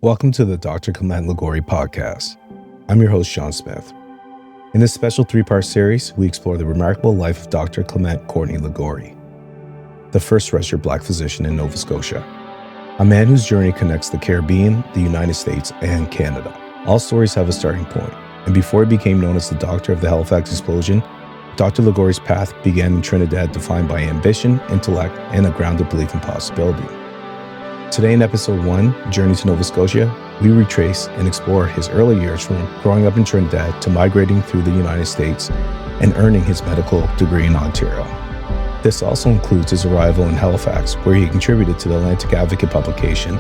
Welcome to the Dr. Clement Ligoure podcast. I'm your host, Shawn Smith. In this special three-part series, we explore the remarkable life of Dr. Clement Ligoure, the first registered Black physician in Nova Scotia, a man whose journey connects the Caribbean, the United States, and Canada. All stories have a starting point, and before he became known as the doctor of the Halifax Explosion, Dr. Ligoure's path began in Trinidad, defined by ambition, intellect, and a grounded belief in possibility. Today in episode 1, Journey to Nova Scotia, we retrace and explore his early years from growing up in Trinidad to migrating through the United States and earning his medical degree in Ontario. This also includes his arrival in Halifax, where he contributed to the Atlantic Advocate publication,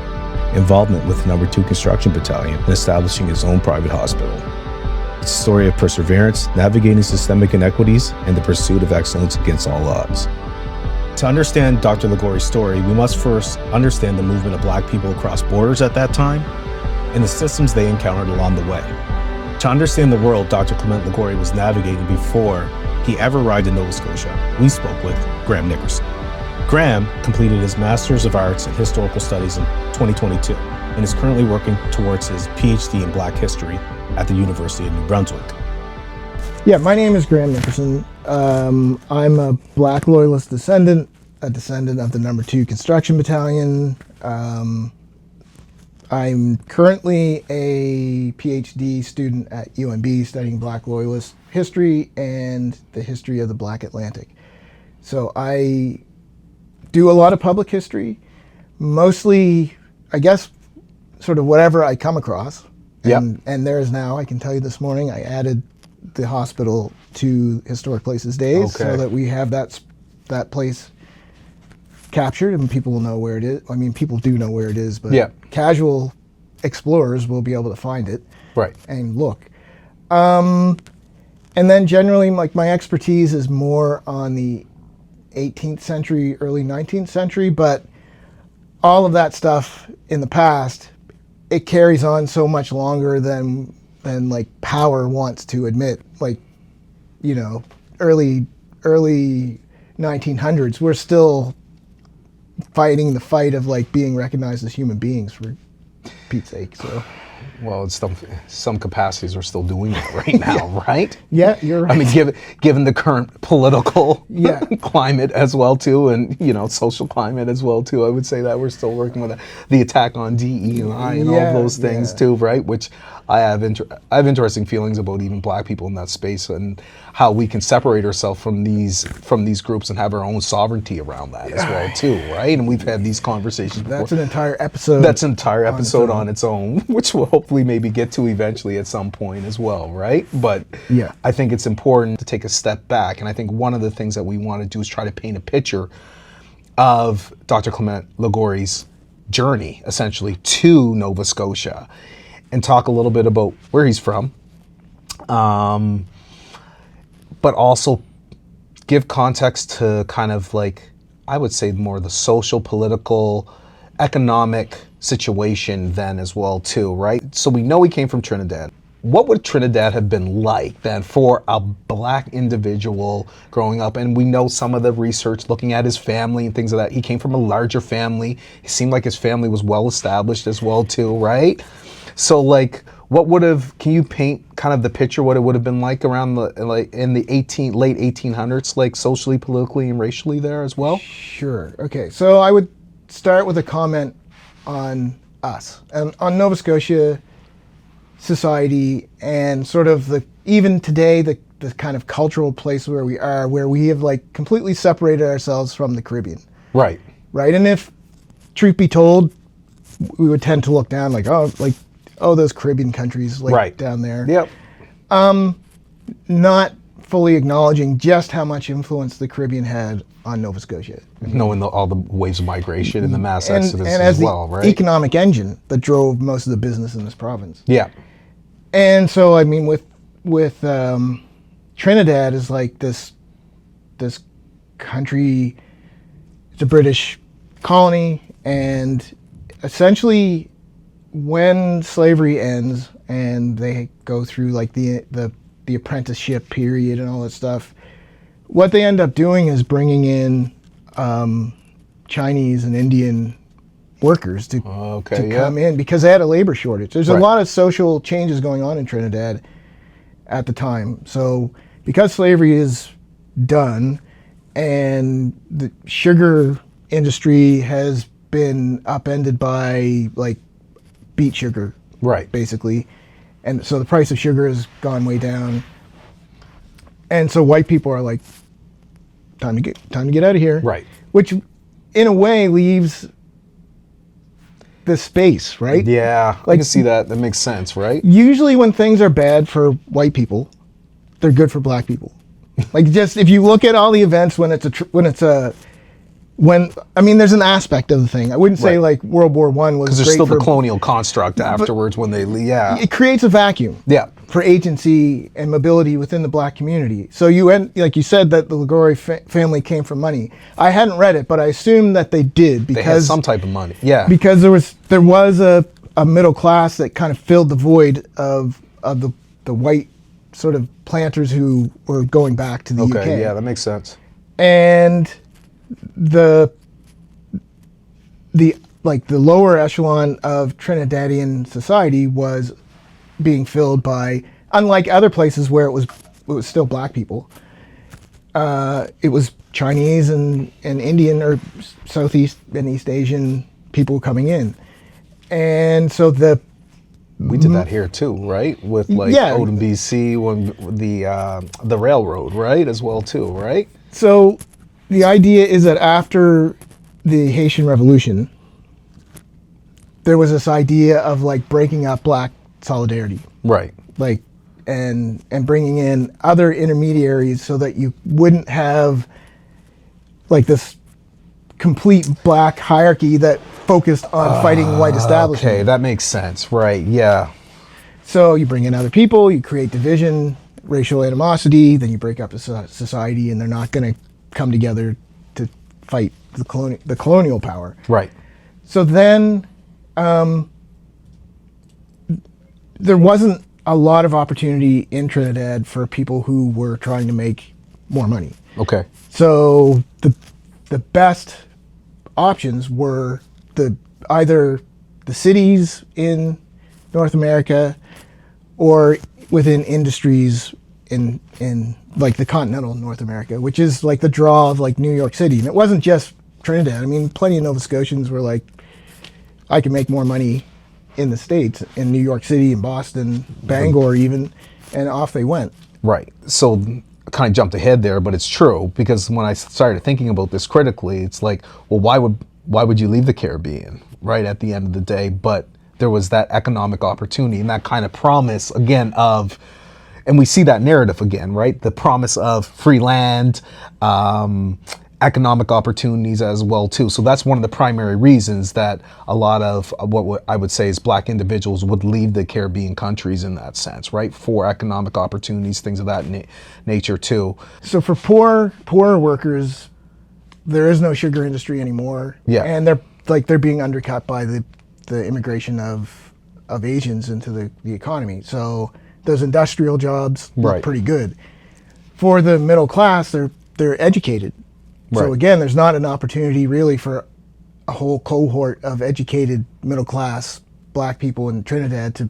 involvement with the No. 2 Construction Battalion, and establishing his own private hospital. It's a story of perseverance, navigating systemic inequities, and the pursuit of excellence against all odds. To understand Dr. Ligoure's story, we must first understand the movement of Black people across borders at that time and the systems they encountered along the way. To understand the world Dr. Clement Ligoure was navigating before he ever arrived in Nova Scotia, we spoke with Graham Nickerson. Graham completed his Master's of Arts in Historical Studies in 2022 and is currently working towards his PhD in Black History at the University of New Brunswick. Yeah, my name is Graham Nickerson. I'm a Black Loyalist descendant, a descendant of the No. 2 Construction Battalion. I'm currently a PhD student at UNB studying Black Loyalist history and the history of the Black Atlantic. So I do a lot of public history, mostly, I guess, sort of whatever I come across. And there is now, I can tell you this morning, I added the hospital to Historic Places Days so that we have that place captured and people will know where it is. I mean, people do know where it is, but casual explorers will be able to find it and look. And then generally, like, my expertise is more on the 18th century, early 19th century, but all of that stuff in the past, it carries on so much longer than like power wants to admit. Like, you know, early 1900s, we're still fighting the fight of like being recognized as human beings, for Pete's sake. So, well, it's some capacities are still doing that right now, right? Yeah, you're right. I mean, given the current political climate as well too, and social climate as well too, I would say that we're still working with the attack on DEI and all those things too, right? Which I have interesting feelings about even Black people in that space and how we can separate ourselves from these groups and have our own sovereignty around that as well too, right? And we've had these conversations before. That's an entire episode. That's an entire episode on its own, which we'll hopefully maybe get to eventually at some point as well, right? But I think it's important to take a step back, and I think one of the things that we want to do is try to paint a picture of Dr. Clement Ligoure's journey, essentially, to Nova Scotia, and talk a little bit about where he's from, but also give context to kind of like, I would say more the social, political, economic situation then as well too, right? So we know he came from Trinidad. What would Trinidad have been like then for a Black individual growing up? And we know some of the research looking at his family and things like that. He came from a larger family. It seemed like his family was well established as well too, right? So like, can you paint kind of the picture what it would have been like around in the late 1800s, like socially, politically, and racially there as well? Sure. Okay, so I would start with a comment on us and on Nova Scotia society and sort of even today the kind of cultural place where we are, where we have like completely separated ourselves from the Caribbean. Right. And if truth be told, we would tend to look down like, those Caribbean countries down there. Yep. Not fully acknowledging just how much influence the Caribbean had on Nova Scotia. Knowing all the waves of migration and the mass exodus and as well, right? Economic engine that drove most of the business in this province. Yeah. And so, I mean, with Trinidad is like this country, it's a British colony, and essentially when slavery ends and they go through like the apprenticeship period and all that stuff, what they end up doing is bringing in Chinese and Indian workers to come in because they had a labor shortage. There's a lot of social changes going on in Trinidad at the time. So because slavery is done and the sugar industry has been upended by like beet sugar, basically, and so the price of sugar has gone way down, and so white people are like, time to get out of here, which in a way leaves the space, right? Yeah, like, I can see that makes sense, right? Usually when things are bad for white people, they're good for black people. Like, just if you look at all the events when there's an aspect of the thing. I wouldn't say like World War I was because there's still the colonial construct afterwards when they it creates a vacuum for agency and mobility within the black community. So like you said, that the Ligoure family came from money. I hadn't read it, but I assume that they did because they had some type of money. Because there was a middle class that kind of filled the void of the white sort of planters who were going back to the UK. Okay, yeah, that makes sense. And the lower echelon of Trinidadian society was being filled by, unlike other places where it was still black people, it was Chinese and Indian or Southeast and East Asian people coming in. And so we did that here too, right? With like Odin BC, when the railroad, right, as well too, right? So the idea is that after the Haitian Revolution, there was this idea of like breaking up black solidarity, right? Like, and bringing in other intermediaries so that you wouldn't have like this complete black hierarchy that focused on fighting white establishment. Okay, that makes sense, right? Yeah. So you bring in other people, you create division, racial animosity, then you break up a society, and they're not going to come together to fight the colonial power. Right. So then there wasn't a lot of opportunity in Trinidad for people who were trying to make more money. Okay. So the best options were either the cities in North America or within industries in like the continental North America, which is like the draw of like New York City. And it wasn't just Trinidad. I mean, plenty of Nova Scotians were like, I can make more money in the States, in New York City, in Boston, Bangor even, and off they went. Right. So I kind of jumped ahead there, but it's true, because when I started thinking about this critically, it's like, well, why would you leave the Caribbean, right, at the end of the day? But there was that economic opportunity and that kind of promise, again, of, and we see that narrative again, right? The promise of free land, economic opportunities as well too. So that's one of the primary reasons that a lot of what I would say is black individuals would leave the Caribbean countries in that sense, right? For economic opportunities, things of that nature too. So for poor workers, there is no sugar industry anymore. Yeah. And they're being undercut by the immigration of Asians into the economy. So those industrial jobs look pretty good. For the middle class, they're educated. Right. So again, there's not an opportunity really for a whole cohort of educated middle class black people in Trinidad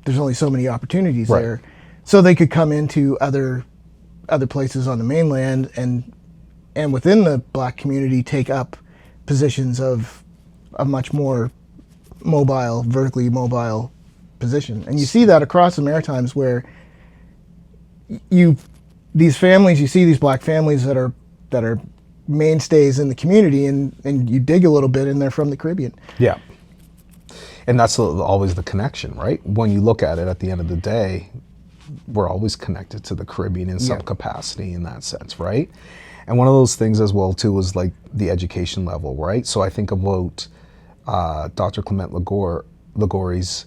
there's only so many opportunities there. So they could come into other places on the mainland and within the black community take up positions of a much more vertically mobile position. And you see that across the Maritimes, where you see these black families that are mainstays in the community, and you dig a little bit and they're from the Caribbean. Yeah. And that's always the connection, right? When you look at it, at the end of the day, we're always connected to the Caribbean in some capacity in that sense, right? And one of those things as well too was like the education level, right? So I think about Dr. Clement Ligoure's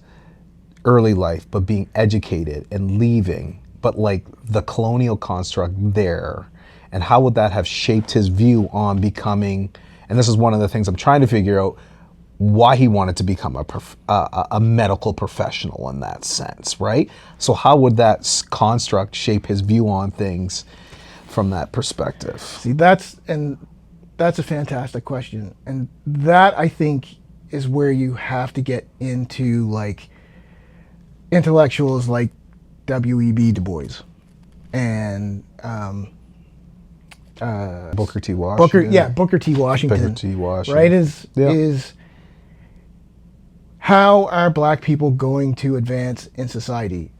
early life, but being educated and leaving, but like the colonial construct there, and how would that have shaped his view on becoming, and this is one of the things I'm trying to figure out, why he wanted to become a medical professional in that sense, right? So how would that construct shape his view on things from that perspective? See, that's that's a fantastic question, and that I think is where you have to get into like intellectuals like W.E.B. Du Bois and Booker T. Washington. Booker T. Washington. Booker T. Washington. Right? Yeah. Is how are black people going to advance in society?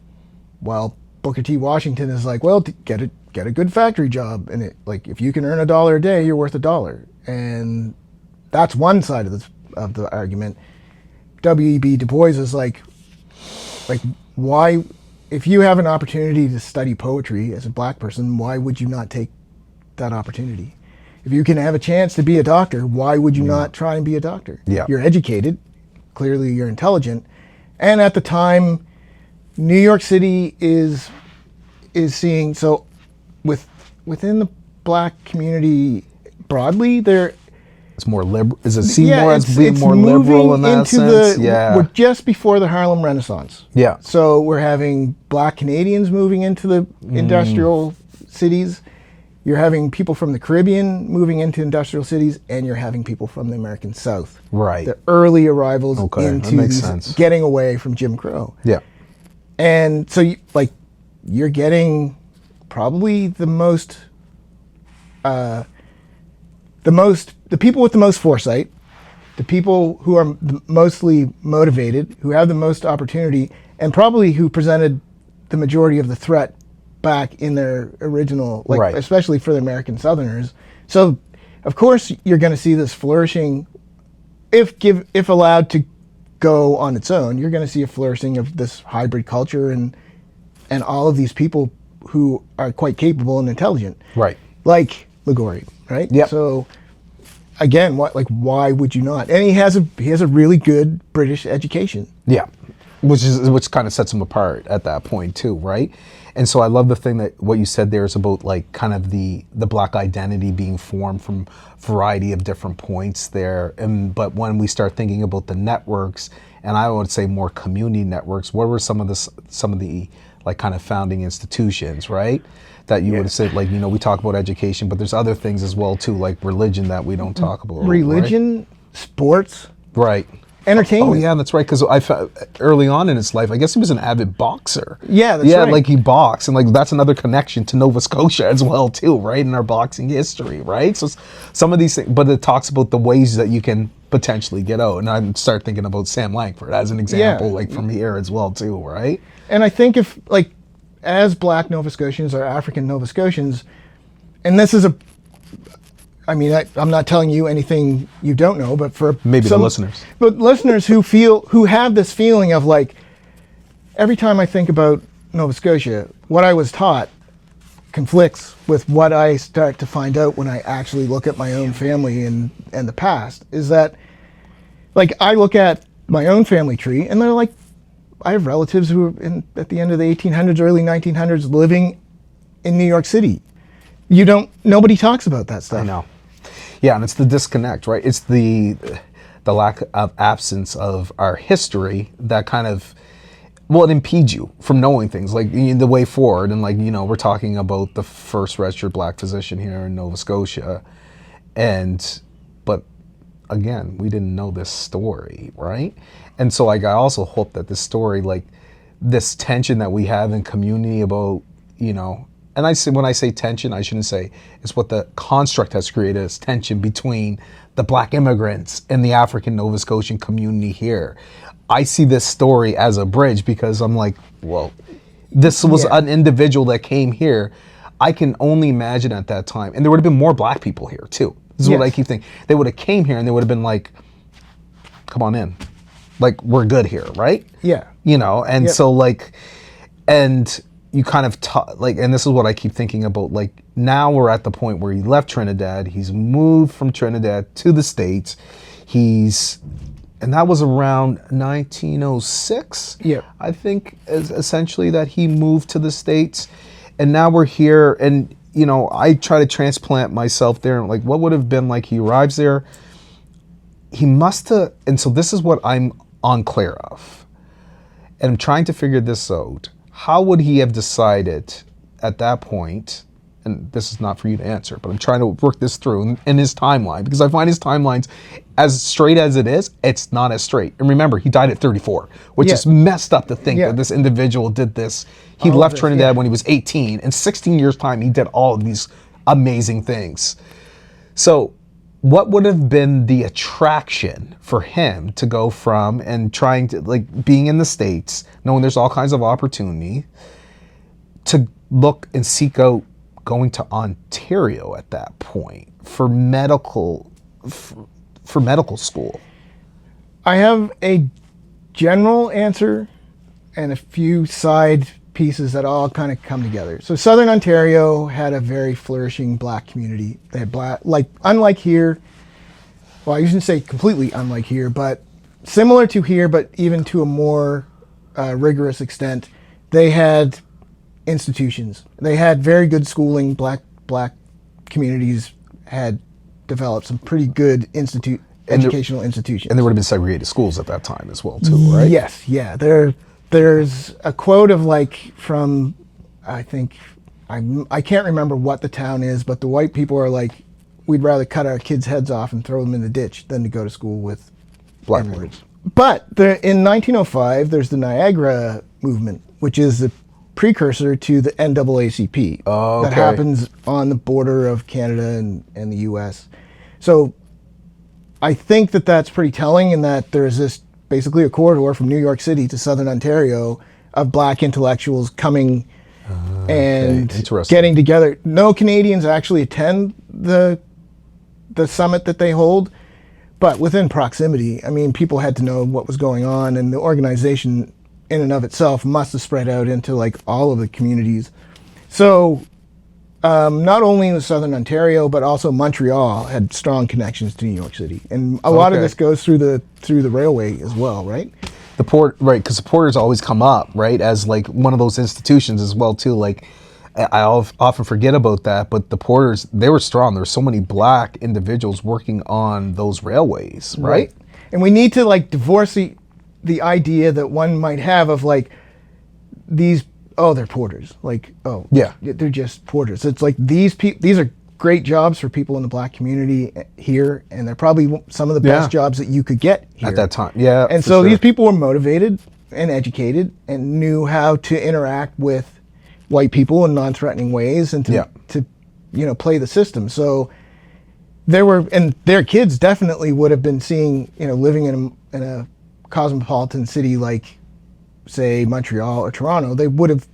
Well, Booker T. Washington is like, well, get a good factory job, and it, like, if you can earn $1 a day, you're worth $1, and that's one side of the argument. W.E.B. Du Bois is like why, if you have an opportunity to study poetry as a black person, why would you not take that opportunity? If you can have a chance to be a doctor, why would you not try and be a doctor? Yeah. You're educated, clearly you're intelligent, and at the time, New York City is seeing, so within the black community broadly, there it's more liberal. Is it seen more as it's being more liberal in that sense? We're just before the Harlem Renaissance. Yeah. So we're having black Canadians moving into the industrial cities. You're having people from the Caribbean moving into industrial cities, and you're having people from the American South. Right. The early arrivals Okay, that into makes these, sense. getting away from Jim Crow. Yeah. And so you're getting probably the people with the most foresight, the people who are mostly motivated, who have the most opportunity, and probably who presented the majority of the threat back in their original, Right. especially for the American Southerners. So, of course, you're going to see this flourishing, if allowed to go on its own. You're going to see a flourishing of this hybrid culture and all of these people who are quite capable and intelligent. Right. Like Ligoure, right? Yep. So again, why would you not? And he has a really good British education. Yeah, which kind of sets him apart at that point too, right? And so I love the thing that what you said there is about like kind of the black identity being formed from variety of different points there. But when we start thinking about the networks, and I would say more community networks, what were some of the like kind of founding institutions, right? That you would have said, like, we talk about education, but there's other things as well too, like religion that we don't talk about. Religion, right? Sports, Right. entertainment. Oh yeah, that's right. Because I found early on in his life, I guess he was an avid boxer. Yeah, that's right. Like he boxed, and like that's another connection to Nova Scotia as well too, right? In our boxing history, right? So some of these things, but it talks about the ways that you can potentially get out, and I start thinking about Sam Langford as an example, like from here as well too, right? And I think if as black Nova Scotians or African Nova Scotians, and this is I'm not telling you anything you don't know, but for Maybe the listeners. But listeners who have this feeling of like, every time I think about Nova Scotia, what I was taught conflicts with what I start to find out when I actually look at my own family and the past, is that, like, I look at my own family tree and they're like, I have relatives who were at the end of the 1800s, early 1900s living in New York City. Nobody talks about that stuff. I know. Yeah, and it's the disconnect, right? It's the lack of absence of our history that kind of, well, it impedes you from knowing things, like the way forward. And like, we're talking about the first registered black physician here in Nova Scotia. But again, we didn't know this story, right? And so like, I also hope that this story, like this tension that we have in community about, and when I say tension, I shouldn't say it's what the construct has created as tension between the black immigrants and the African Nova Scotian community here. I see this story as a bridge because I'm like, well, this was an individual that came here. I can only imagine at that time, and there would have been more black people here too. This is what I keep thinking. They would have came here and they would have been like, come on in. Like, we're good here, right? Yeah. And so like, and you kind of and this is what I keep thinking about, like now we're at the point where he left Trinidad, he's moved from Trinidad to the States, and that was around 1906. Yeah. I think is essentially that he moved to the States, and now we're here, and I try to transplant myself there, and like what would have been like he arrives there, he must have, and so this is what I'm unclear of, and I'm trying to figure this out. How would he have decided at that point and this is not for you to answer, but I'm trying to work this through in his timeline, because I find his timelines, as straight as it is, it's not as straight. And remember, he died at 34, which is messed up to think that this individual did this. He left Trinidad when he was 18. In 16 years' time, he did all of these amazing things. So what would have been the attraction for him to go from and trying to, like, being in the States, knowing there's all kinds of opportunity, to look and seek out going to Ontario at that point for medical school? I have a general answer and a few side pieces that all kind of come together. So Southern Ontario had a very flourishing Black community. They had Black, like, unlike here, well, I shouldn't say completely unlike here, but similar to here, but even to a more rigorous extent. They had institutions. They had very good schooling. Black communities had developed some pretty good educational institutions. And there would have been segregated schools at that time as well, too, right? Yes, yeah. There's a quote of, like, from, I think, I can't remember what the town is, but the white people are like, we'd rather cut our kids' heads off and throw them in the ditch than to go to school with Black N-words. But in 1905, there's the Niagara movement, which is the precursor to the NAACP that happens on the border of Canada and the U.S. So I think that that's pretty telling, in that there's this basically a corridor from New York City to Southern Ontario of Black intellectuals coming and getting together. No Canadians actually attend the summit that they hold, but within proximity, I mean, people had to know what was going on, and the organization in and of itself must have spread out into, like, all of the communities. So not only in Southern Ontario, but also Montreal had strong connections to New York City, and a lot of this goes through the railway as well, right? The port, right? Because the porters always come up, right, as, like, one of those institutions as well, too. Like, I often forget about that, but the porters, they were strong. There were so many Black individuals working on those railways, right? And we need to, like, divorce the idea that one might have of, like, these, they're porters. Like, they're just porters. It's like these are great jobs for people in the Black community here, and they're probably some of the best jobs that you could get here at that time. Yeah, and so these people were motivated and educated and knew how to interact with white people in non-threatening ways, and to play the system. So their kids definitely would have been seeing, living in a cosmopolitan city like, say, Montreal or Toronto. They would have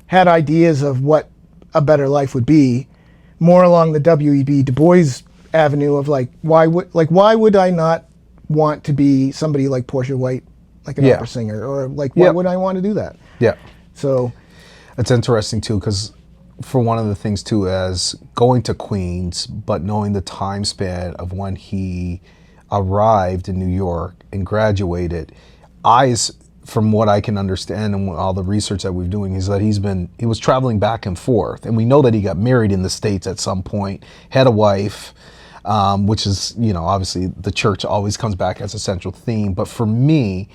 had ideas of what a better life would be, more along the W.E.B. Du Bois avenue of, like, why would I not want to be somebody like Portia White, like an opera singer, or, like, why would I want to do that? Yeah. So it's interesting too, because for one of the things too, as going to Queens, but knowing the time span of when he arrived in New York and graduated, from what I can understand and all the research that we're doing, is that he was traveling back and forth, and we know that he got married in the States at some point, had a wife, which is, obviously the church always comes back as a central theme. But for me,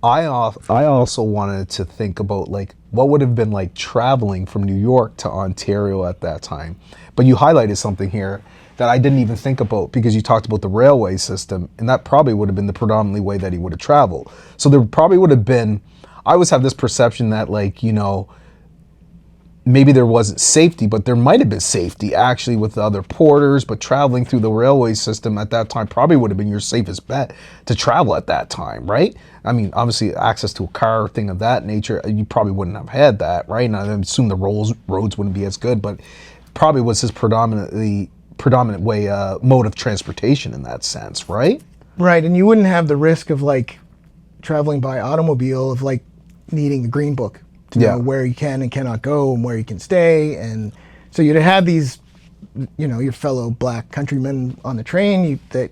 I also wanted to think about, like, what would have been like traveling from New York to Ontario at that time. But you highlighted something here that I didn't even think about, because you talked about the railway system, and that probably would have been the predominantly way that he would have traveled. So there probably would have been, I always have this perception that, like, maybe there wasn't safety, but there might have been safety actually with the other porters, but traveling through the railway system at that time probably would have been your safest bet to travel at that time, right? I mean, obviously access to a car, thing of that nature, you probably wouldn't have had that, right? And I assume the roads wouldn't be as good, but probably was his predominant way, mode of transportation in that sense, right? Right, and you wouldn't have the risk of, like, traveling by automobile, of, like, needing a green book to know where you can and cannot go and where you can stay. And so you'd have these, your fellow Black countrymen on the train that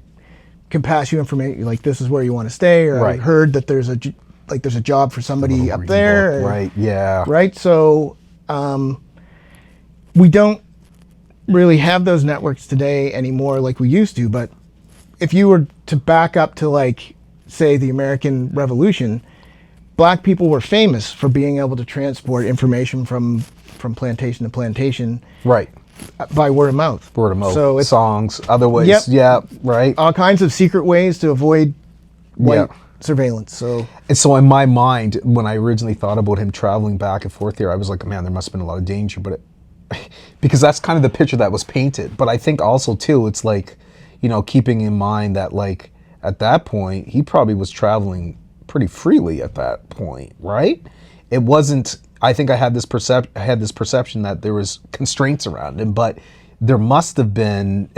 can pass you information, like, this is where you want to stay, or I heard that there's a job for somebody up there. Right, yeah. Right, so we don't really have those networks today anymore like we used to, but if you were to back up to, like, say, the American Revolution, Black people were famous for being able to transport information from plantation to plantation. Right. by word of mouth. Word of mouth, So it's songs, other ways. Yep. Yeah, right. all kinds of secret ways to avoid white Yeah. surveillance. So And so in my mind, when I originally thought about him traveling back and forth here, I was like, man, there must have been a lot of danger, but because that's kind of the picture that was painted. But I think also too, it's like, you know, keeping in mind that like at that point, he probably was traveling pretty freely at that point, right? It wasn't, I think I had this perception that there was constraints around him, but it must have been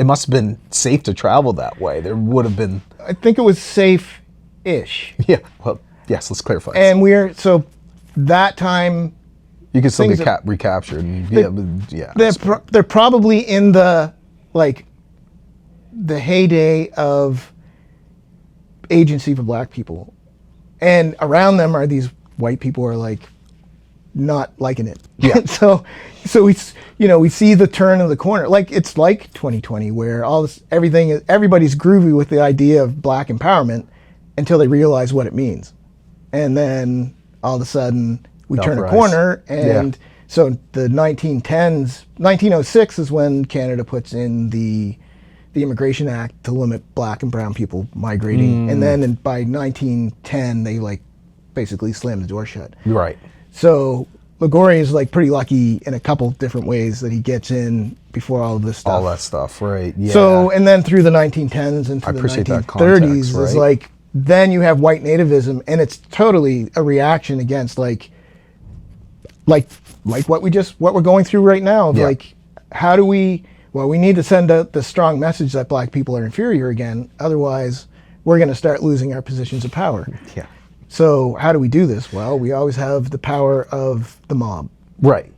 safe to travel that way. There would have been. I think it was safe-ish. Yeah, well, yes, let's clarify. And so that time, You can still things get recaptured. And, yeah. they're probably in the heyday of agency for black people, and around them are these white people who are like not liking it. Yeah. so we see the turn of the corner. Like it's like 2020 where everybody's groovy with the idea of black empowerment until they realize what it means, and then all of a sudden we turn a corner. And so the 1906 is when Canada puts in the Immigration Act to limit black and brown people migrating. And then by 1910, they like basically slam the door shut. Right. So Ligoure is like pretty lucky in a couple different ways that he gets in before all of this stuff. All that stuff, right. Yeah. So, and then through the 1910s into the 1930s is right? like, then you have white nativism, and it's totally a reaction against like what we're going through right now of like, how do we need to send out the strong message that black people are inferior again, otherwise we're going to start losing our positions of power. Yeah. So how do we do this? Well, we always have the power of the mob. Right.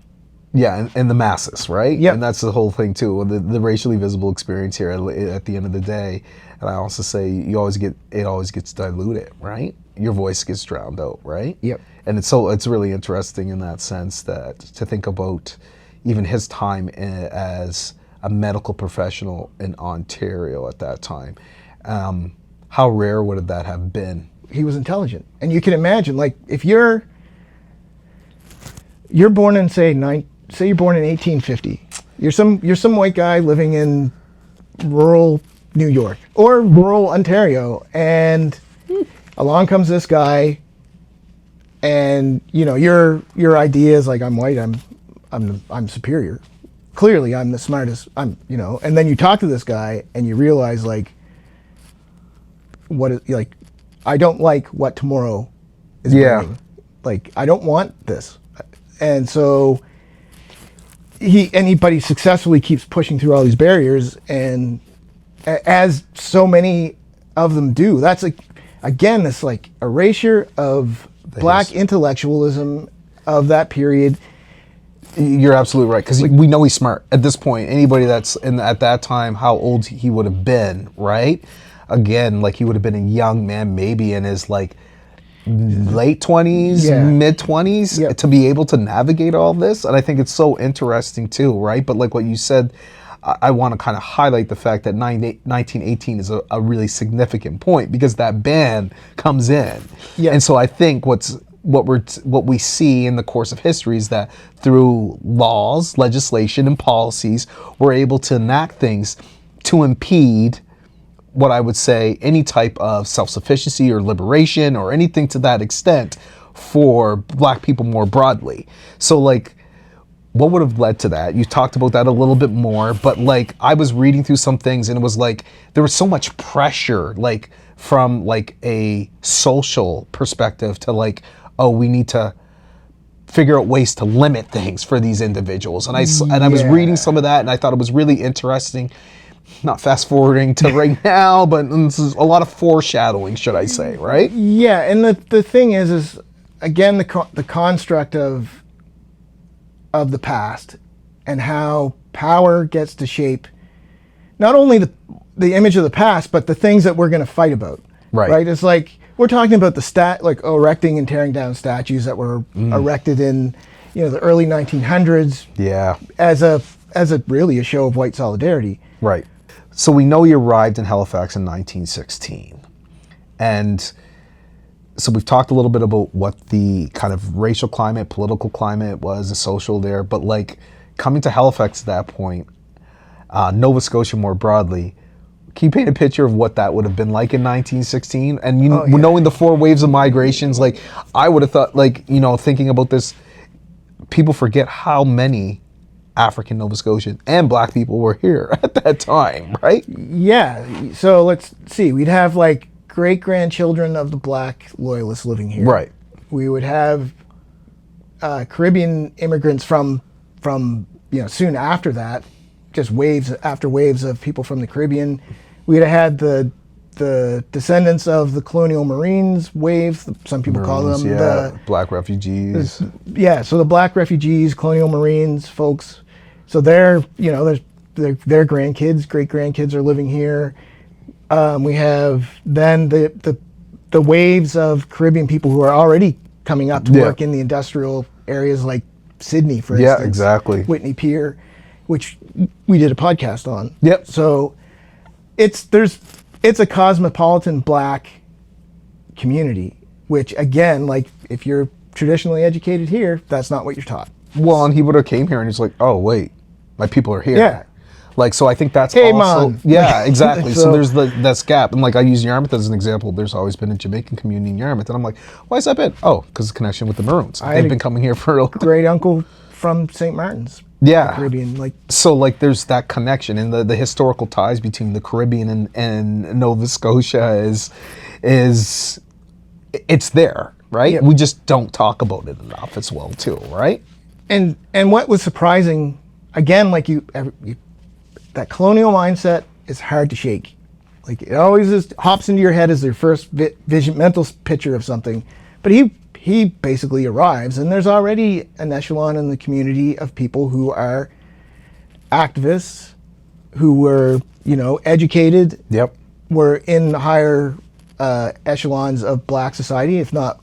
Yeah, and the masses, right? Yep. And that's the whole thing too, the racially visible experience here at the end of the day. And I also say it always gets diluted, right? Your voice gets drowned out, right? Yep. And it's really interesting in that sense that to think about even his time as a medical professional in Ontario at that time. How rare would that have been? He was intelligent, and you can imagine, like, if you're born in say you're born in 1850, you're some white guy living in rural New York or rural Ontario, and along comes this guy, and you know your idea is like, I'm white, I'm superior. Clearly, I'm the smartest. And then you talk to this guy, and you realize like, I don't like what tomorrow is bringing. Like, I don't want this. And so he successfully keeps pushing through all these barriers, and as so many of them do, that's like, again, this like erasure of black intellectualism of that period. You're absolutely right, because we know he's smart at this point. Anybody that's at that time, how old he would have been, right? Again, like he would have been a young man, maybe in his like late 20s, mid 20s, to be able to navigate all this. And I think it's so interesting too, right? But like what you said, I want to kind of highlight the fact that 1918 is a really significant point, because that ban comes in. Yeah. And so I think what we see in the course of history is that through laws, legislation, and policies, we're able to enact things to impede what I would say any type of self-sufficiency or liberation or anything to that extent for black people more broadly. So like, what would have led to that? You talked about that a little bit more, but like I was reading through some things and it was like there was so much pressure, like from like a social perspective to like, oh, we need to figure out ways to limit things for these individuals. And I was reading some of that, and I thought it was really interesting. Not fast forwarding to right now, but this is a lot of foreshadowing, should I say, right? Yeah, and the thing is again, the construct of the past and how power gets to shape not only the image of the past, but the things that we're going to fight about. Right? It's like we're talking about erecting and tearing down statues that were erected in the early 1900s. Yeah. As a really a show of white solidarity. Right. So we know you arrived in Halifax in 1916. And so we've talked a little bit about what the kind of racial climate, political climate was, the social there, but like coming to Halifax at that point, Nova Scotia more broadly. Can you paint a picture of what that would have been like in 1916? And knowing the 4 waves of migrations, like I would have thought, like, thinking about this, people forget how many African Nova Scotian and Black people were here at that time, right? Yeah. So let's see. We'd have like great-grandchildren of the Black Loyalists living here. Right. We would have Caribbean immigrants from soon after that, just waves after waves of people from the Caribbean. We'd have had the descendants of the colonial Marines wave, some people call them the Black refugees. So the Black refugees, colonial Marines folks. So their grandkids, great grandkids are living here. We have then the waves of Caribbean people who are already coming up to work in the industrial areas like Sydney, for instance. Yeah, exactly. Whitney Pier, which we did a podcast on. Yep. So it's a cosmopolitan Black community, which again, like if you're traditionally educated here, that's not what you're taught. Well, and he would have came here and he's like, oh wait, my people are here. Yeah. Like, so I think that's hey, also, Mom. yeah, exactly. So so there's this gap. And like I use Yarmouth as an example. There's always been a Jamaican community in Yarmouth. And I'm like, why has that been? Oh, because of connection with the Maroons. They've been coming here for a great uncle from St. Martin's. Yeah. The Caribbean. So like there's that connection, and the historical ties between the Caribbean and Nova Scotia is it's there, right? Yeah. We just don't talk about it enough as well too, right? And what was surprising, again, like that colonial mindset is hard to shake. Like it always hops into your head as their first mental picture of something. But he basically arrives, and there's already an echelon in the community of people who are activists, who were educated. Yep. Were in the higher echelons of Black society, if not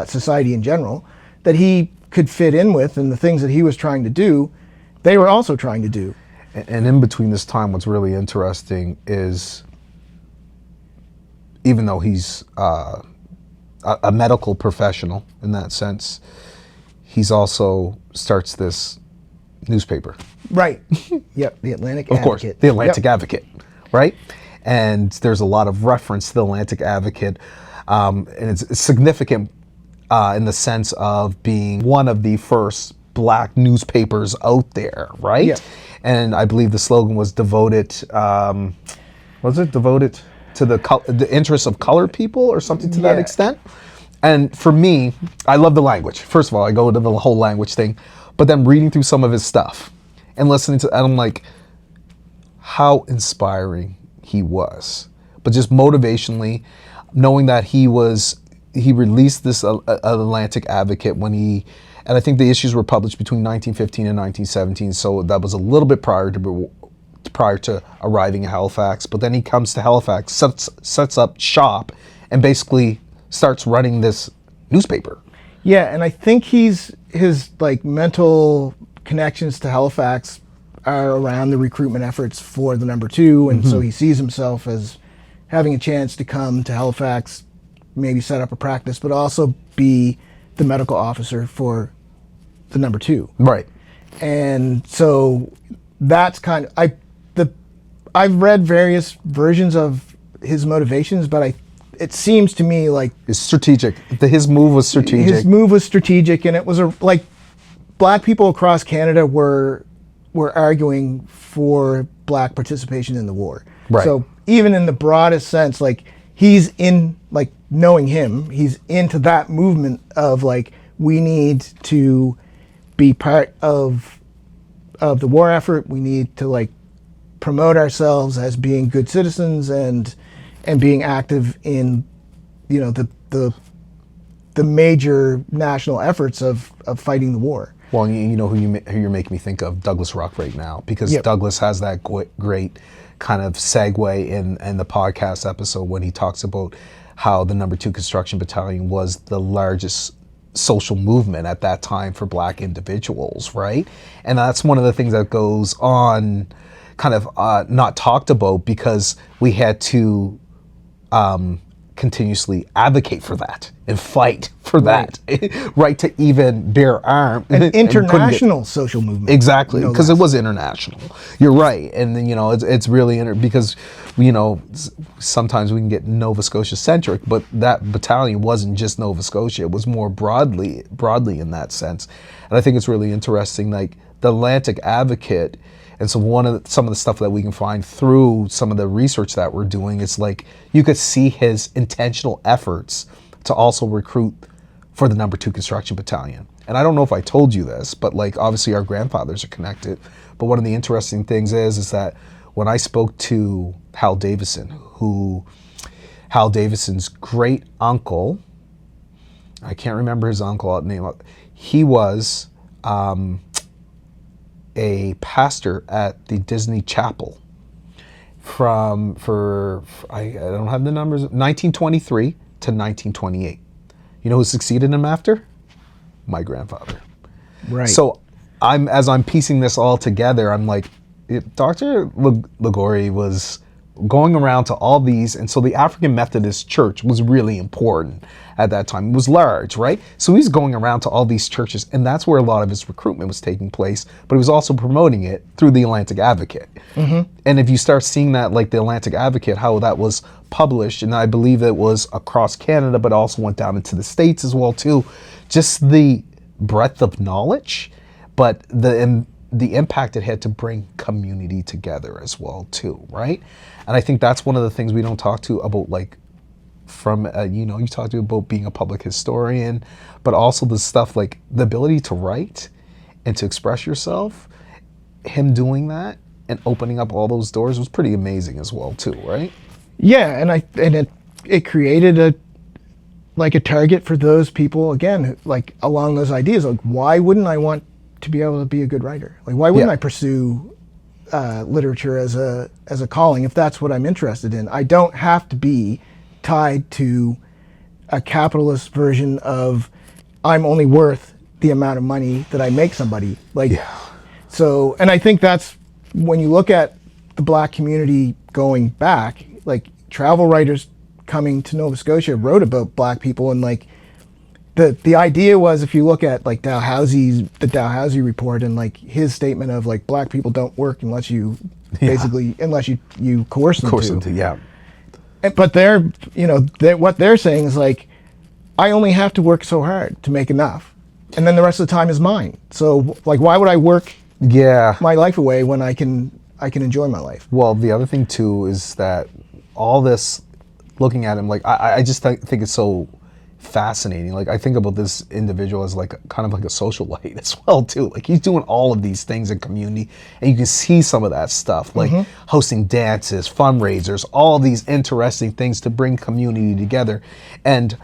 society in general, that he could fit in with, and the things that he was trying to do, they were also trying to do. And in between this time, what's really interesting is, even though he's a medical professional in that sense, he's also starts this newspaper. Right. Yep, the Atlantic Advocate. Of course, the Atlantic Advocate, right? And there's a lot of reference to the Atlantic Advocate, and it's significant in the sense of being one of the first Black newspapers out there, right? Yeah. And I believe the slogan was devoted to the interests of colored people or something to that extent. And for me, I love the language. First of all, I go to the whole language thing, but then reading through some of his stuff and listening to, and I'm like, how inspiring he was. But just motivationally, knowing that he released this Atlantic Advocate and I think the issues were published between 1915 and 1917, so that was a little bit prior to arriving at Halifax. But then he comes to Halifax, sets up shop, and basically starts running this newspaper. Yeah, and I think his like mental connections to Halifax are around the recruitment efforts for the number 2, and so he sees himself as having a chance to come to Halifax, maybe set up a practice, but also be the medical officer for the number 2. Right. And so that's kind of I've read various versions of his motivations, but it seems to me like it's strategic. His move was strategic. His move was strategic, and it was like Black people across Canada were arguing for Black participation in the war. Right. So even in the broadest sense, like he's in, like, knowing him, he's into that movement of like, we need to be part of the war effort. We need to like promote ourselves as being good citizens and being active in, the major national efforts of fighting the war. Well, you know who you're making me think of? Douglas Ruck right now, because Douglas has that great kind of segue in the podcast episode when he talks about how the number 2 Construction Battalion was the largest social movement at that time for Black individuals, right? And that's one of the things that goes on kind of not talked about, because we had to continuously advocate for that and fight for that right to even bear arms. An international social movement. Exactly, no because it less. was international. You're right, and then, it's really because sometimes we can get Nova Scotia centric, but that battalion wasn't just Nova Scotia; it was more broadly in that sense. And I think it's really interesting, like the Atlantic Advocate. And so some of the stuff that we can find through some of the research that we're doing is like you could see his intentional efforts to also recruit for the number 2 construction battalion. And I don't know if I told you this, but like obviously our grandfathers are connected. But one of the interesting things is that when I spoke to Hal Davison's great uncle, I can't remember his uncle name, he was a pastor at the Disney Chapel I don't have the numbers, 1923 to 1928. You know who succeeded him after? My grandfather. Right. So as I'm piecing this all together, I'm like, Dr. Ligoure was going around to all these, and so the African Methodist Church was really important at that time. It was large, right? So he's going around to all these churches, and that's where a lot of his recruitment was taking place, but he was also promoting it through the Atlantic Advocate. Mm-hmm. And if you start seeing that, like the Atlantic Advocate, how that was published, and I believe it was across Canada, but also went down into the States as well too, just the breadth of knowledge, but the impact it had to bring community together as well too, right? And I think that's one of the things we don't talk to about, like from, you talk to about being a public historian, but also the stuff like the ability to write and to express yourself. Him doing that and opening up all those doors was pretty amazing as well too, right? Yeah, and it created a target for those people, again, like along those ideas. Like, why wouldn't I want to be able to be a good writer? Like, why wouldn't I pursue literature as a calling if that's what I'm interested in? I don't have to be tied to a capitalist version of I'm only worth the amount of money that I make somebody. So, and I think that's when you look at the Black community going back, like travel writers coming to Nova Scotia wrote about Black people, and like the idea was, if you look at like the Dalhousie report and like his statement of like Black people don't work unless you basically unless you coerce them to. Yeah. But what they're saying is like, I only have to work so hard to make enough, and then the rest of the time is mine. So like, why would I work my life away when I can enjoy my life? Well, the other thing too is that all this, looking at him, like I just think it's so fascinating. Like I think about this individual as like kind of like a socialite as well too. Like he's doing all of these things in community, and you can see some of that stuff, like hosting dances, fundraisers, all these interesting things to bring community together. And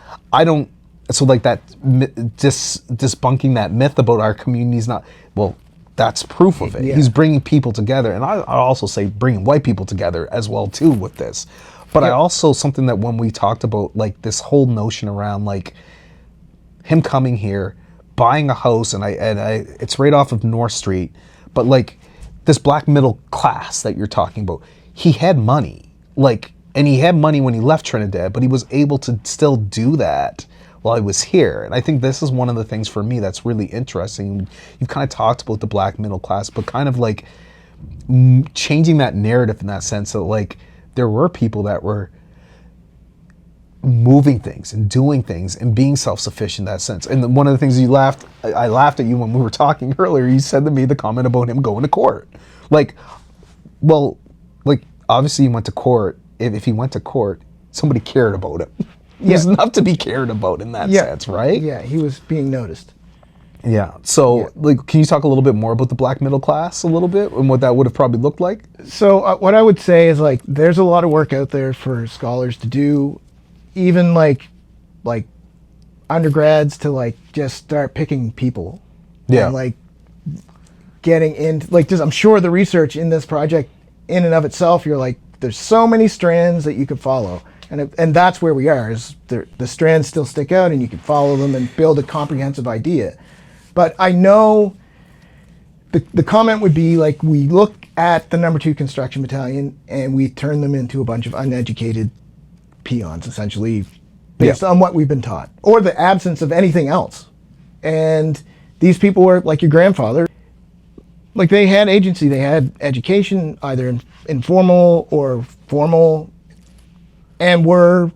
so like that debunking that myth about our community's not, well, that's proof of it. Yeah. He's bringing people together, and I also say bringing white people together as well too with this. But I also, something that when we talked about like this whole notion around like him coming here, buying a house, and it's right off of North Street, but like this Black middle class that you're talking about, he had money, and he had money when he left Trinidad, but he was able to still do that while he was here. And I think this is one of the things for me that's really interesting. You've kind of talked about the Black middle class, but kind of like changing that narrative in that sense that like there were people that were moving things and doing things and being self-sufficient in that sense. And then one of the things I laughed at you when we were talking earlier, you said to me the comment about him going to court. Like, well, like obviously he went to court. If he went to court, somebody cared about him. There's enough to be cared about in that sense, right? Yeah, he was being noticed. Yeah. So, like, can you talk a little bit more about the Black middle class a little bit and what that would have probably looked like? So, what I would say is like, there's a lot of work out there for scholars to do, even like undergrads to like just start picking people. Yeah. And like getting into like just, I'm sure the research in this project in and of itself, you're like, there's so many strands that you could follow. And that's where we are, is the strands still stick out and you can follow them and build a comprehensive idea. But I know the comment would be like, we look at the number 2 construction battalion and we turn them into a bunch of uneducated peons, essentially, based on what we've been taught, or the absence of anything else. And these people were like your grandfather. Like, they had agency, they had education, either informal or formal, and were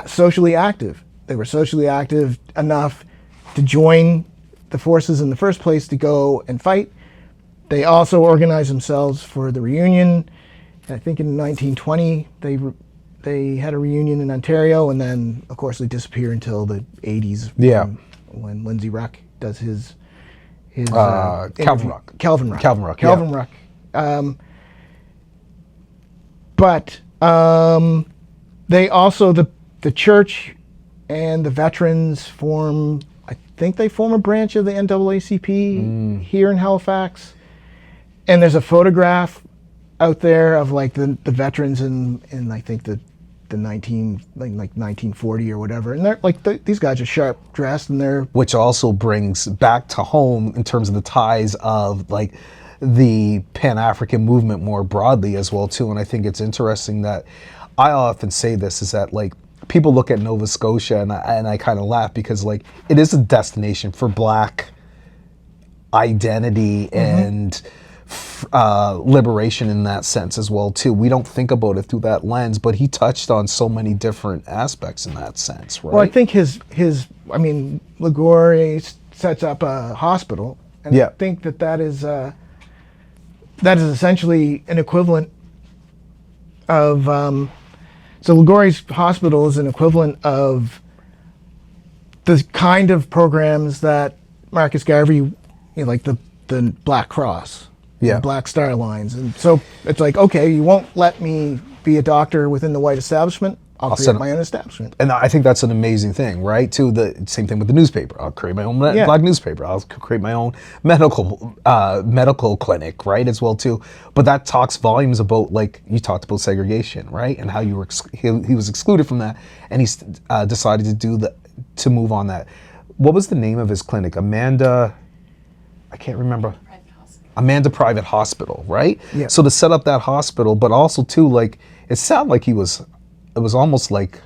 socially active. They were socially active enough to join the forces in the first place to go and fight. They also organized themselves for the reunion. I think in 1920 they had a reunion in Ontario, and then of course they disappear until the 80s. Yeah. When Lindsay Ruck does his Calvin Ruck. Calvin Ruck. Yeah. Ruck. But they also, the church and the veterans form, I think they form a branch of the NAACP here in Halifax. And there's a photograph out there of like the veterans in I think the 1940 or whatever, and they're like these guys are sharp dressed, and they're, which also brings back to home in terms of the ties of like the Pan-African movement more broadly as well too. And I think it's interesting that I often say this is that like people look at Nova Scotia and I kind of laugh because like it is a destination for Black identity and liberation in that sense as well too. We don't think about it through that lens, but he touched on so many different aspects in that sense, right? well, I think Ligoure sets up a hospital, and I think that is essentially an equivalent of so Ligoure's hospital is an equivalent of the kind of programs that Marcus Garvey, like the Black Cross, Black Star Lines. And so it's like, okay, you won't let me be a doctor within the white establishment, I'll create my own establishment. And I think that's an amazing thing, right? Too, the same thing with the newspaper. I'll create my own Black newspaper. I'll create my own medical clinic, right, as well too. But that talks volumes about, like you talked about segregation, right, and how you were he was excluded from that, and he decided to move on that. What was the name of his clinic? Amanda, I can't remember. Amanda Private Hospital, right? Yeah. So to set up that hospital, but also too, like it sounded like it was almost like,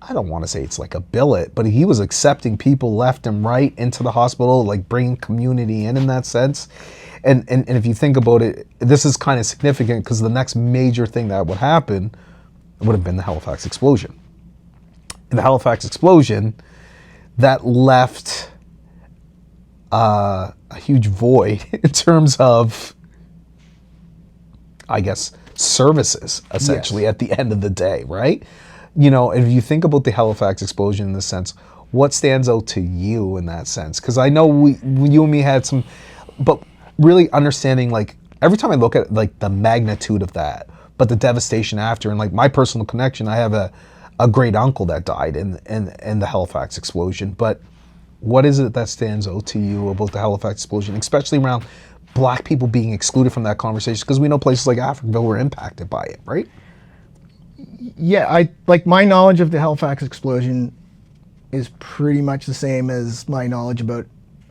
I don't want to say it's like a billet, but he was accepting people left and right into the hospital, like bringing community in that sense. And if you think about it, this is kind of significant because the next major thing that would happen would have been the Halifax Explosion. And the Halifax Explosion, that left a huge void in terms of, I guess, services, essentially, at the end of the day, right? You know, if you think about the Halifax Explosion in this sense, what stands out to you in that sense? Because I know you and me had some, but really understanding, like, every time I look at, like, the magnitude of that, but the devastation after, and, like, my personal connection, I have a great uncle that died in the Halifax Explosion, but what is it that stands out to you about the Halifax Explosion, especially around Black people being excluded from that conversation? Because we know places like Africville were impacted by it, right? Yeah, my knowledge of the Halifax Explosion is pretty much the same as my knowledge about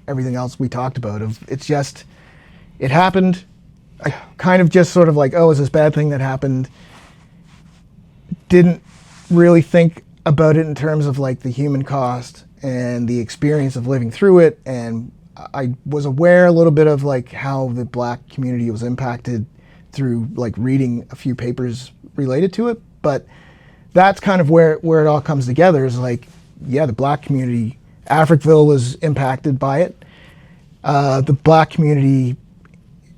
everything else we talked about. It's just, it happened. I kind of just sort of like, oh, it's this bad thing that happened. Didn't really think about it in terms of like the human cost and the experience of living through it, and I was aware a little bit of like how the Black community was impacted through like reading a few papers related to it, but that's kind of where it all comes together is like, yeah, the Black community, Africville was impacted by it. The Black community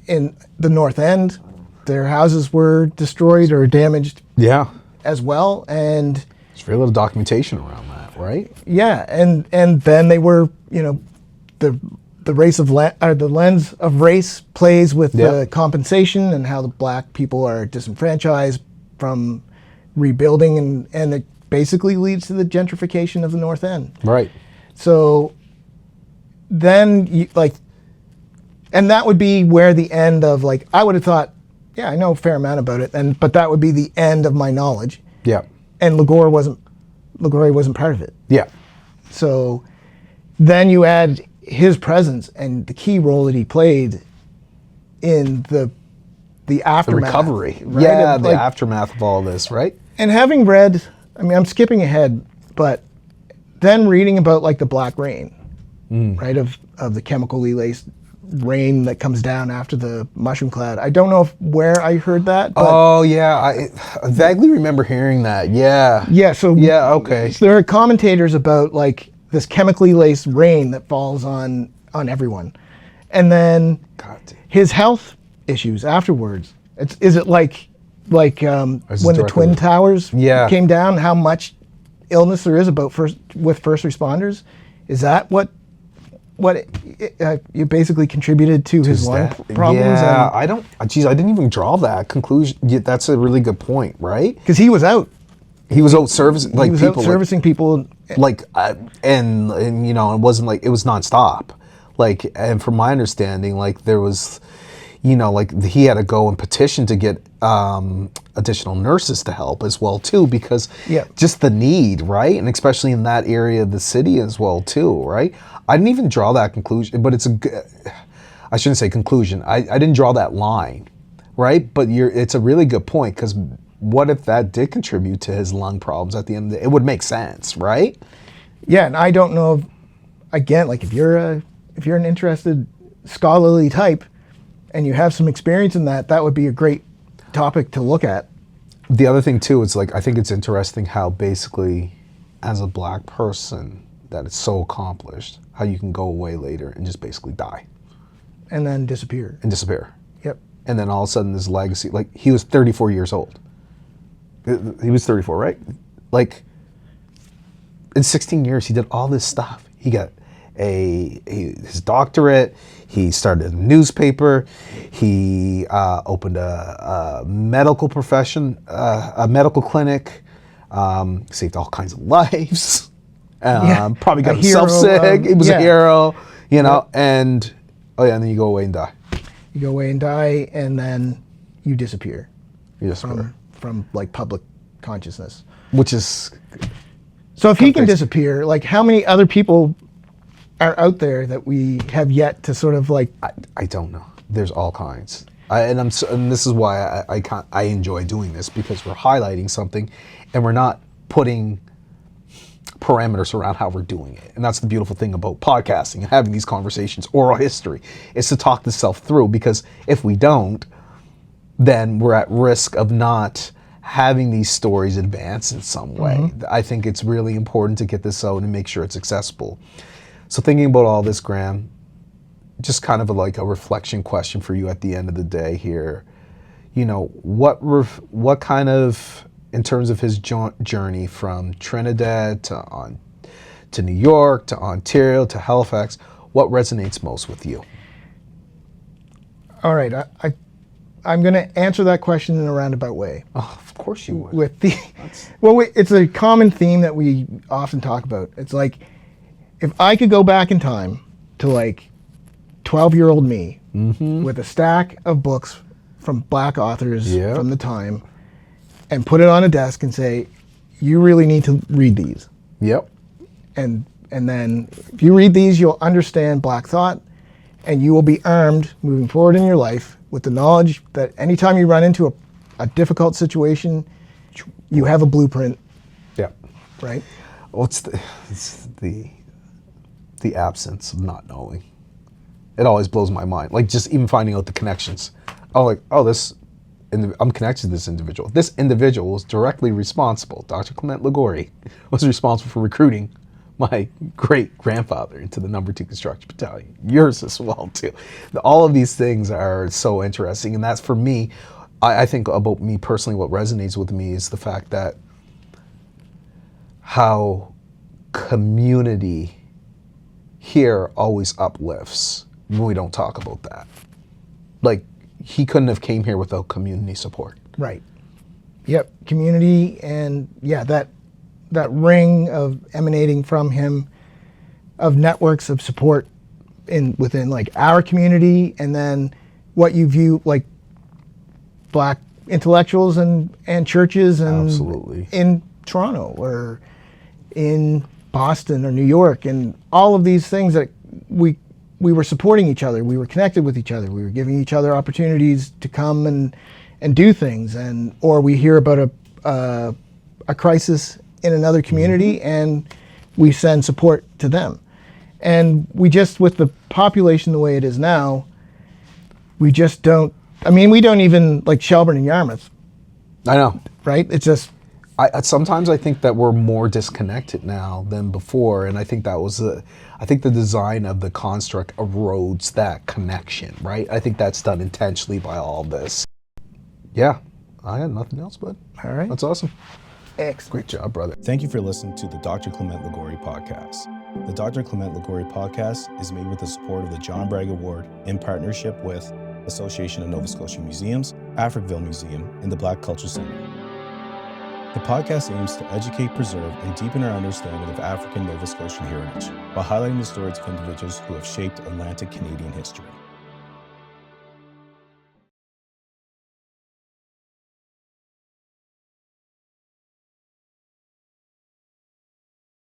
in the North End, their houses were destroyed or damaged as well, and there's very little documentation around that, right? Yeah, and then they were, you know, the race of the lens of race plays with the compensation and how the Black people are disenfranchised from rebuilding, and it basically leads to the gentrification of the North End. Right. So then and that would be where the end of, like, I would have thought, yeah, I know a fair amount about it, but that would be the end of my knowledge. Yeah. And Ligoure wasn't part of it. Yeah. So then you add his presence and the key role that he played in the aftermath. The recovery. Right? Yeah, the aftermath of all this, right? And having read I mean, I'm skipping ahead, but then reading about like the black rain, right, of the chemically laced rain that comes down after the mushroom cloud. I don't know where I heard that, but Oh yeah, I vaguely remember hearing that. Yeah. yeah, so Yeah. Okay. there are commentators about like this chemically laced rain that falls on everyone, and then God damn. his health issues afterwards. Is it like when the directly- Twin Towers Yeah. came down? How much illness there is with first responders? Is that what you basically contributed to his lung problems? Yeah, I don't. Geez, I didn't even draw that conclusion. Yeah, that's a really good point, right? Because he was out. He was out servicing like He was people, out servicing people. and you know, it wasn't like it was nonstop. Like, and from my understanding, like there was, you know, like he had to go and petition to get additional nurses to help as well too, because Yeah. just the need, right? And especially in that area of the city as well too, right? I didn't even draw that conclusion, but I shouldn't say conclusion. I didn't draw that line, right? But it's a really good point, because what if that did contribute to his lung problems at the end of the day? It would make sense, right? Yeah, and I don't know. Again, like if you're an interested scholarly type, and you have some experience in that, that would be a great topic to look at. The other thing too, it's like I think it's interesting how basically, as a black person, that it's so accomplished, how you can go away later and just basically die And then disappear. and disappear. Yep. And then all of a sudden this legacy, like he was 34 years old. He was 34, right? Like in 16 years, he did all this stuff. He got his doctorate. He started a newspaper. He opened a medical profession, a medical clinic, saved all kinds of lives. Probably got A himself hero, sick. He was a yeah. hero, you know, and and then you go away and die. You go away and die, and then you disappear You just from like public consciousness. which is So if he can crazy. disappear, like how many other people are out there that we have yet to sort of like? I don't know. There's all kinds, and this is why I enjoy doing this, because we're highlighting something, and we're not putting parameters around how we're doing it. And that's the beautiful thing about podcasting and having these conversations, oral history, is to talk this stuff through, because if we don't, then we're at risk of not having these stories advance in some way. I think it's really important to get this out and make sure it's accessible. So thinking about all this, Graham, just kind of like a reflection question for you at the end of the day here. You know, what kind of, in terms of his journey from Trinidad to New York, to Ontario, to Halifax, what resonates most with you? All right, I'm going to answer that question in a roundabout way. Oh, of course you would. With the, well, it's a common theme that we often talk about. It's like, if I could go back in time to like 12-year-old me with a stack of books from black authors Yeah. from the time, and put it on a desk and say, you really need to read these. Yep. And then if you read these, you'll understand black thought, and you will be armed moving forward in your life with the knowledge that anytime you run into a difficult situation, you have a blueprint, Yep. right? Well, it's the absence of not knowing. It always blows my mind. Like just even finding out the connections. I'm connected to this individual. This individual was directly responsible. Dr. Clement Ligoure was responsible for recruiting my great-grandfather into the No. 2 Construction Battalion. Yours as well, too. All of these things are so interesting. And that's, for me, I think about me personally, what resonates with me is the fact that how community here always uplifts when we don't talk about that. Like, he couldn't have came here without community support. Right. Yep. Community, and yeah, that ring of emanating from him of networks of support within like our community, and then what you view like black intellectuals and churches and Absolutely. in Toronto or in Boston or New York, and all of these things that we were supporting each other, we were connected with each other, we were giving each other opportunities to come and do things, or we hear about a crisis in another community and we send support to them. And we just, with the population the way it is now, we just don't, I mean, we don't even, like Shelburne and Yarmouth, I know. right? It's just, Sometimes I think that we're more disconnected now than before, and I think that was I think the design of the construct erodes that connection, right? I think that's done intentionally by all this. Yeah, I got nothing else, bud. all right. That's awesome. Excellent. Great job, brother. Thank you for listening to the Dr. Clement Ligoure podcast. The Dr. Clement Ligoure podcast is made with the support of the John Bragg Award in partnership with Association of Nova Scotia Museums, Africville Museum, and the Black Culture Center. The podcast aims to educate, preserve, and deepen our understanding of African Nova Scotian heritage while highlighting the stories of individuals who have shaped Atlantic Canadian history.